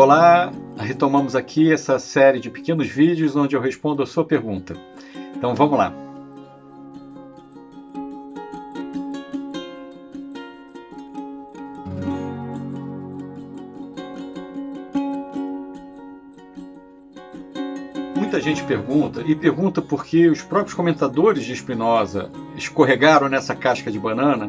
Olá, retomamos aqui essa série de pequenos vídeos onde eu respondo a sua pergunta. Então vamos lá. Muita gente pergunta porque os próprios comentadores de Spinoza escorregaram nessa casca de banana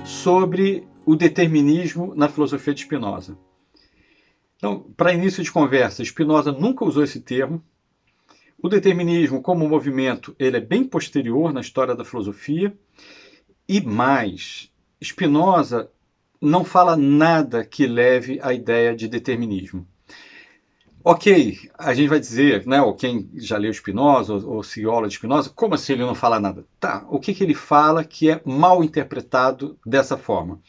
sobre o determinismo na filosofia de Spinoza. Então, para início de conversa, Spinoza nunca usou esse termo. O determinismo como movimento, ele é bem posterior na história da filosofia. E mais, Spinoza não fala nada que leve à ideia de determinismo. Ok, a gente vai dizer, né, ou quem já leu Spinoza, ou se aula de Spinoza, como assim ele não fala nada? Tá, o que ele fala que é mal interpretado dessa forma?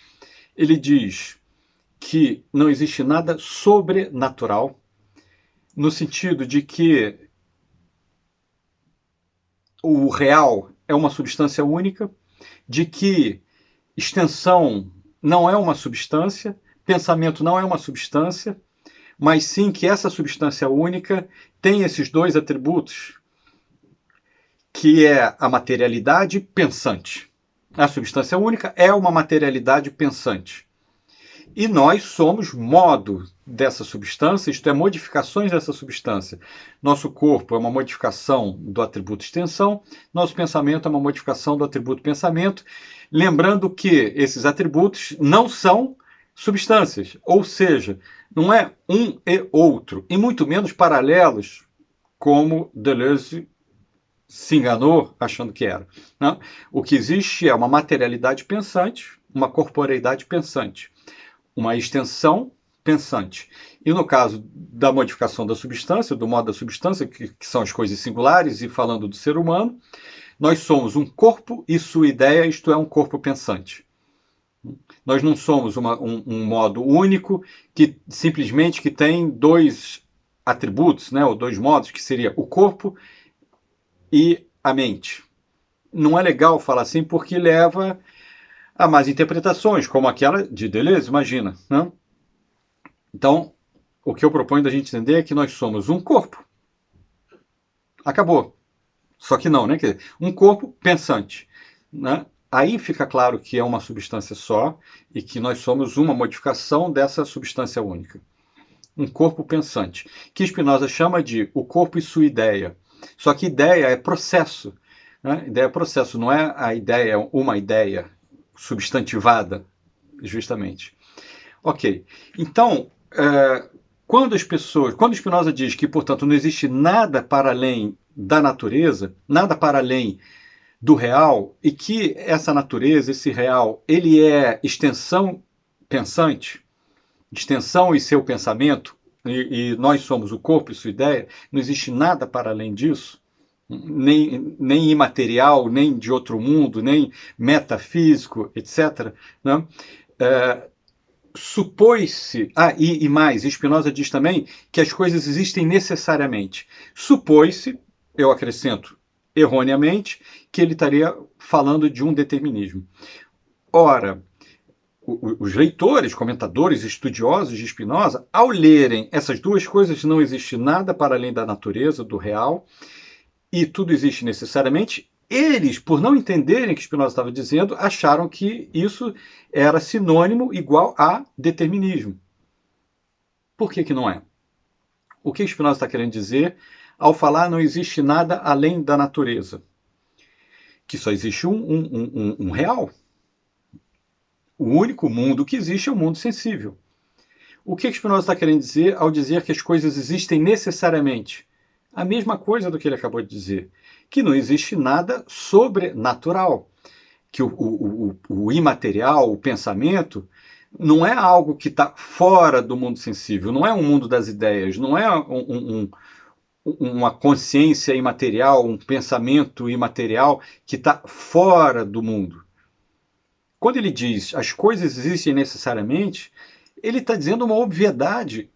Ele diz que não existe nada sobrenatural, no sentido de que o real é uma substância única, de que extensão não é uma substância, pensamento não é uma substância, mas sim que essa substância única tem esses dois atributos, que é a materialidade pensante. A substância única é uma materialidade pensante. E nós somos modo dessa substância, isto é, modificações dessa substância. Nosso corpo é uma modificação do atributo extensão, nosso pensamento é uma modificação do atributo pensamento, lembrando que esses atributos não são substâncias, ou seja, não é um e outro, e muito menos paralelos, como Deleuze se enganou achando que era. Né? O que existe é uma materialidade pensante, uma corporeidade pensante, uma extensão pensante. E no caso da modificação da substância, do modo da substância, que são as coisas singulares, e falando do ser humano, nós somos um corpo e sua ideia, isto é, um corpo pensante. Nós não somos um modo único que simplesmente que tem dois atributos, né, ou dois modos, que seria o corpo e a mente. Não é legal falar assim porque leva a mais interpretações, como aquela de Deleuze, imagina. Né? Então, o que eu proponho da gente entender é que nós somos um corpo. Acabou. Só que não, né? Quer dizer, um corpo pensante. Né? Aí fica claro que é uma substância só e que nós somos uma modificação dessa substância única. Um corpo pensante, que Spinoza chama de o corpo e sua ideia. Só que ideia é processo. Né? Ideia é processo, não é a ideia, uma ideia substantivada, justamente. Ok. Então, quando Spinoza diz que, portanto, não existe nada para além da natureza, nada para além do real, e que essa natureza, esse real, ele é extensão pensante, extensão e seu pensamento, e nós somos o corpo e sua ideia, não existe nada para além disso, nem imaterial, nem de outro mundo, nem metafísico, etc. Né? Supôs-se, e mais, Spinoza diz também que as coisas existem necessariamente. Supôs-se, eu acrescento erroneamente, que ele estaria falando de um determinismo. Ora, os leitores, comentadores, estudiosos de Spinoza, ao lerem essas duas coisas, não existe nada para além da natureza, do real, e tudo existe necessariamente, eles, por não entenderem o que Spinoza estava dizendo, acharam que isso era sinônimo igual a determinismo. Por que não é? O que Spinoza está querendo dizer ao falar não existe nada além da natureza? Que só existe um real. O único mundo que existe é o mundo sensível. O que Spinoza está querendo dizer ao dizer que as coisas existem necessariamente? A mesma coisa do que ele acabou de dizer, que não existe nada sobrenatural, que o imaterial, o pensamento, não é algo que está fora do mundo sensível, não é um mundo das ideias, não é uma consciência imaterial, um pensamento imaterial que está fora do mundo. Quando ele diz as coisas existem necessariamente, ele está dizendo uma obviedade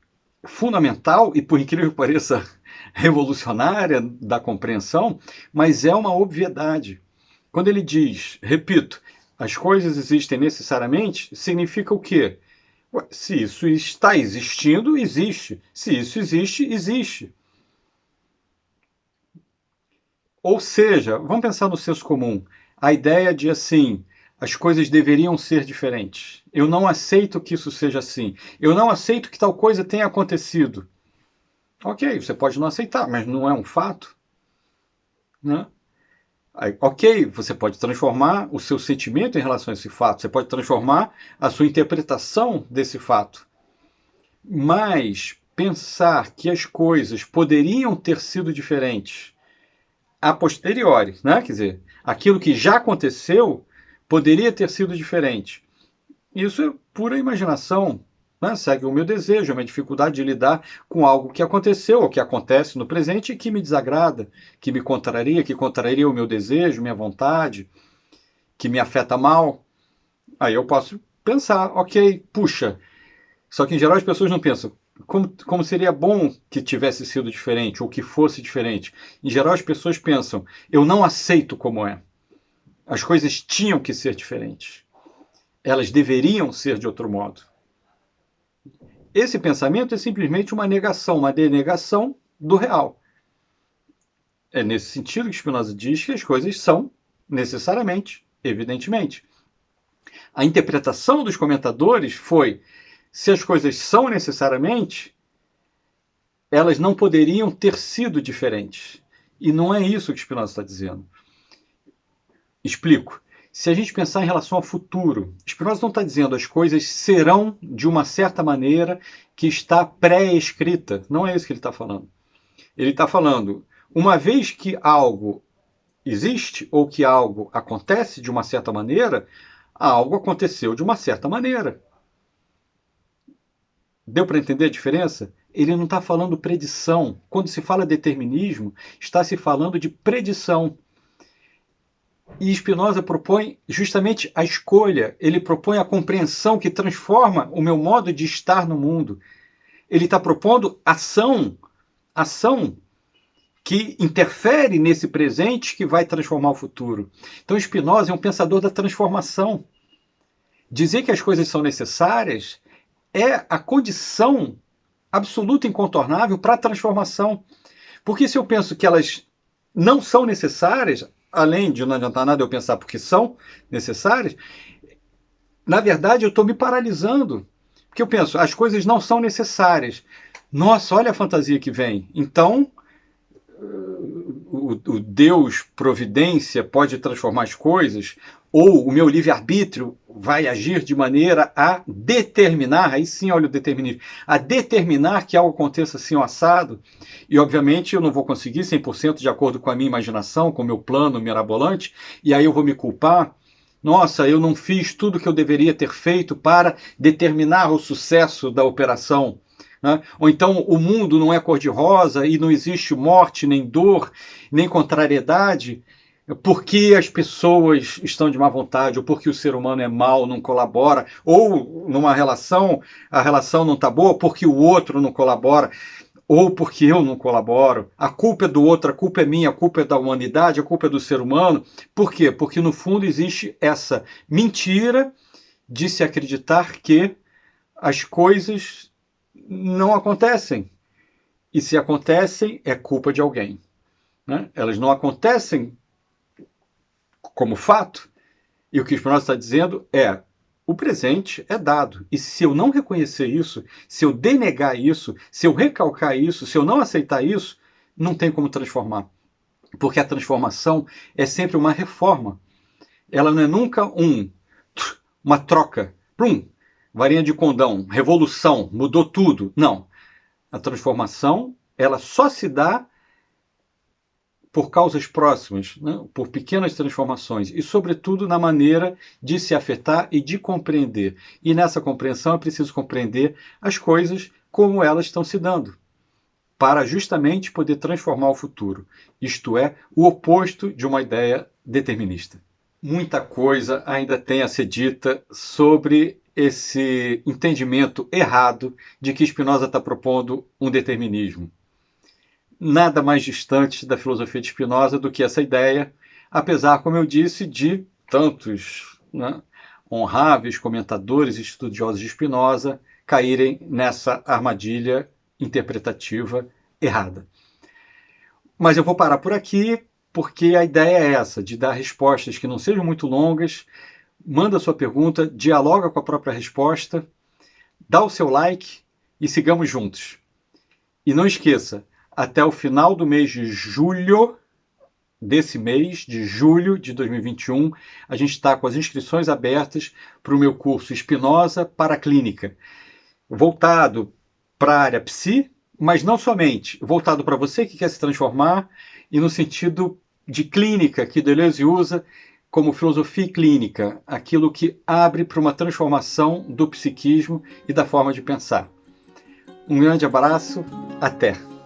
fundamental e, por incrível que pareça, revolucionária da compreensão, mas é uma obviedade. Quando ele diz, repito, as coisas existem necessariamente, significa o quê? Ué, se isso está existindo, existe. Se isso existe, existe. Ou seja, vamos pensar no senso comum. A ideia de assim, as coisas deveriam ser diferentes. Eu não aceito que isso seja assim. Eu não aceito que tal coisa tenha acontecido. Ok, você pode não aceitar, mas não é um fato, né? Aí, ok, você pode transformar o seu sentimento em relação a esse fato, você pode transformar a sua interpretação desse fato. Mas pensar que as coisas poderiam ter sido diferentes a posteriori, né? Quer dizer, aquilo que já aconteceu poderia ter sido diferente. Isso é pura imaginação, né? Segue o meu desejo, a minha dificuldade de lidar com algo que aconteceu ou que acontece no presente e que me desagrada, que me contraria, que contraria o meu desejo, minha vontade, que me afeta mal. Aí eu posso pensar, ok, puxa, só que em geral as pessoas não pensam como seria bom que tivesse sido diferente ou que fosse diferente. Em geral as pessoas pensam, eu não aceito como é. As coisas tinham que ser diferentes. Elas deveriam ser de outro modo. Esse pensamento é simplesmente uma negação, uma denegação do real. É nesse sentido que Spinoza diz que as coisas são necessariamente, evidentemente. A interpretação dos comentadores foi: se as coisas são necessariamente, elas não poderiam ter sido diferentes. E não é isso que Spinoza está dizendo. Explico. Se a gente pensar em relação ao futuro, Spinoza não está dizendo as coisas serão de uma certa maneira que está pré-escrita. Não é isso que ele está falando. Ele está falando, uma vez que algo existe ou que algo acontece de uma certa maneira, algo aconteceu de uma certa maneira. Deu para entender a diferença? Ele não está falando predição. Quando se fala determinismo, está se falando de predição. E Spinoza propõe justamente a escolha, ele propõe a compreensão que transforma o meu modo de estar no mundo. Ele está propondo ação que interfere nesse presente que vai transformar o futuro. Então Spinoza é um pensador da transformação. Dizer que as coisas são necessárias é a condição absoluta e incontornável para a transformação. Porque se eu penso que elas não são necessárias, além de não adiantar nada eu pensar porque são necessárias, na verdade eu estou me paralisando. Porque eu penso, as coisas não são necessárias. Nossa, olha a fantasia que vem. Então, o Deus providência pode transformar as coisas, ou o meu livre-arbítrio vai agir de maneira a determinar, aí sim olha o determinismo, a determinar que algo aconteça assim ou assado, e obviamente eu não vou conseguir 100% de acordo com a minha imaginação, com o meu plano mirabolante, e aí eu vou me culpar, nossa, eu não fiz tudo o que eu deveria ter feito para determinar o sucesso da operação. Né? Ou então o mundo não é cor-de-rosa e não existe morte, nem dor, nem contrariedade, porque as pessoas estão de má vontade, ou porque o ser humano é mau, não colabora, ou numa relação, a relação não está boa porque o outro não colabora, ou porque eu não colaboro. A culpa é do outro, a culpa é minha, a culpa é da humanidade, a culpa é do ser humano. Por quê? Porque no fundo existe essa mentira de se acreditar que as coisas não acontecem. E se acontecem, é culpa de alguém. Né? Elas não acontecem como fato. E o que o Spinoza está dizendo é: o presente é dado. E se eu não reconhecer isso, se eu denegar isso, se eu recalcar isso, se eu não aceitar isso, não tem como transformar. Porque a transformação é sempre uma reforma. Ela não é nunca uma troca. Varinha de condão, revolução, mudou tudo. Não. A transformação, ela só se dá por causas próximas, né? Por pequenas transformações e, sobretudo, na maneira de se afetar e de compreender. E nessa compreensão é preciso compreender as coisas como elas estão se dando, para justamente poder transformar o futuro. Isto é, o oposto de uma ideia determinista. Muita coisa ainda tem a ser dita sobre esse entendimento errado de que Spinoza está propondo um determinismo. Nada mais distante da filosofia de Spinoza do que essa ideia, apesar, como eu disse, de tantos, né, honráveis comentadores e estudiosos de Spinoza caírem nessa armadilha interpretativa errada. Mas eu vou parar por aqui, porque a ideia é essa, de dar respostas que não sejam muito longas. Manda sua pergunta, dialoga com a própria resposta, dá o seu like e sigamos juntos. E não esqueça, até o final do mês de julho, desse mês de julho de 2021, a gente está com as inscrições abertas para o meu curso Spinoza para a Clínica, voltado para a área psi, mas não somente, voltado para você que quer se transformar e no sentido de clínica que Deleuze usa como filosofia clínica, aquilo que abre para uma transformação do psiquismo e da forma de pensar. Um grande abraço, até!